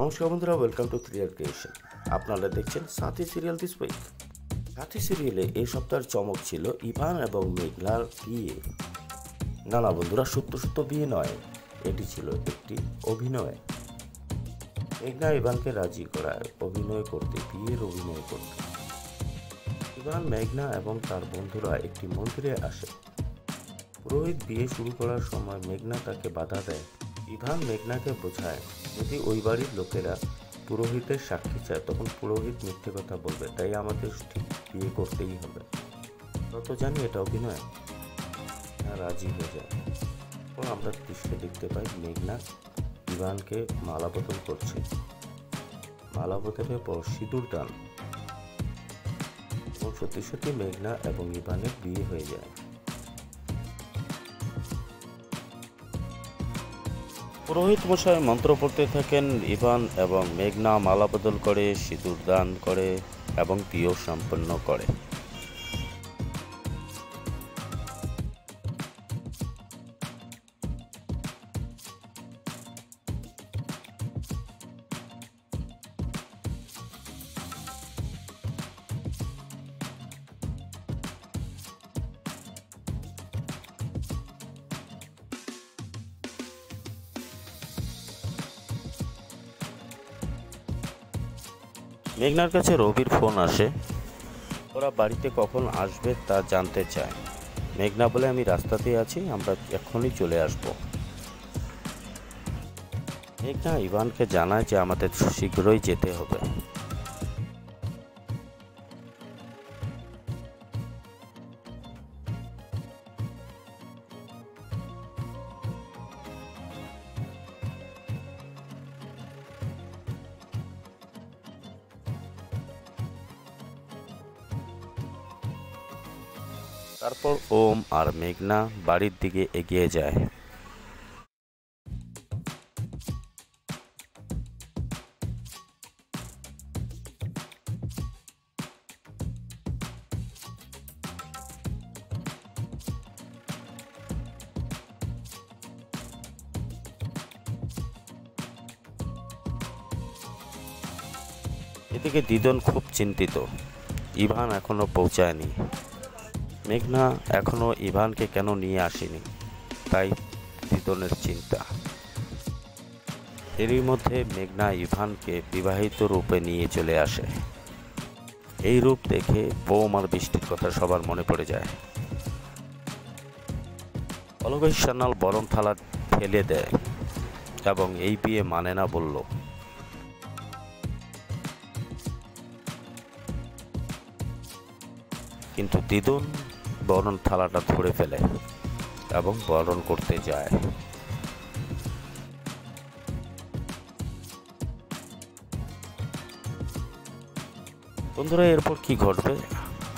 নমস্কার বন্ধুরা, welcome to থ্রিয়ার creation. আপনারা দেখছেন সাথী সিরিয়াল দিস উইক। সাথী সিরিয়ালে এই সপ্তাহের চমক ছিল ইভান এবং মেঘনার বিয়ে। না বন্ধুরা, সত্য বিয়ে নয়, এটি ছিল একটি অভিনয়। মেঘনা ইভানকে রাজি করায় অভিনয় করতে, বিয়ের অভিনয় করতে। ইভান, মেঘনা এবং তার বন্ধুরা একটি মন্দিরে আসে। পুরোহিত বিয়ে শুরু করার সময় মেঘনা তাকে বাধা দেয়। ইভান মেঘনাকে বোঝায়, যদি ওই বাড়ির লোকেরা পুরোহিতের সাক্ষী চায় তখন পুরোহিত মিথ্যে কথা বলবে, তাই আমাদের ঠিক বিয়ে করতেই হবে। তত জানি এটা অভিনয়। রাজি হয়ে যায়। এবং আমরা দৃশ্যে দেখতে পাই মেঘনা ইভানকে মালা বদল করছে। মালা বদলের পর সিঁদুর দান, এবং সত্যি মেঘনা এবং ইভানের বিয়ে হয়ে যায়। পুরোহিত মশাই মন্ত্র পড়তে থাকেন। ইভান এবং মেঘনা মালা বদল করে, সিঁদুর দান করে এবং বিয়ে সম্পন্ন করে। মেঘনার কাছে রবির ফোন আসে। ওরা বাড়িতে কখন আসবে তা জানতে চায়। মেঘনা বলে, আমি রাস্তাতেই আছি, আমরা এখনই চলে আসব। মেঘনা ইভানকে জানায় যে আমাদের শীঘ্রই যেতে হবে। তারপর ওম আর মেঘনা বাড়ির দিকে এগিয়ে যায়। এদিকে দিদন খুব চিন্তিত, ইভান এখনো পৌঁছায়নি। মেঘনা এখনো ইভানকে কেন নিয়ে আসেনি, তাই দিদনের চিন্তা। এরই মধ্যে মেঘনা ইভানকে বিবাহিত রূপে নিয়ে চলে আসে। এই রূপ দেখে বোম আর বৃষ্টির কথা সবার মনে পড়ে যায়। অলকেশ সান্যাল বরণ থালা ফেলে দেয় এবং এই বিয়ে মানে না বলল। কিন্তু দিদন বরণ থালাটা ধরে ফেলে এবং বরণ করতে যায়। বন্ধুরা, এরপর কি ঘটবে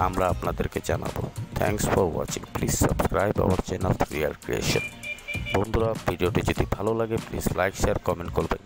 আমরা আপনাদেরকে জানাবো। Thanks for watching. Please subscribe our channel থ্রিয়ার ক্রিয়েশন। বন্ধুরা, ভিডিওটি যদি ভালো লাগে প্লিজ লাইক, শেয়ার, কমেন্ট করবেন।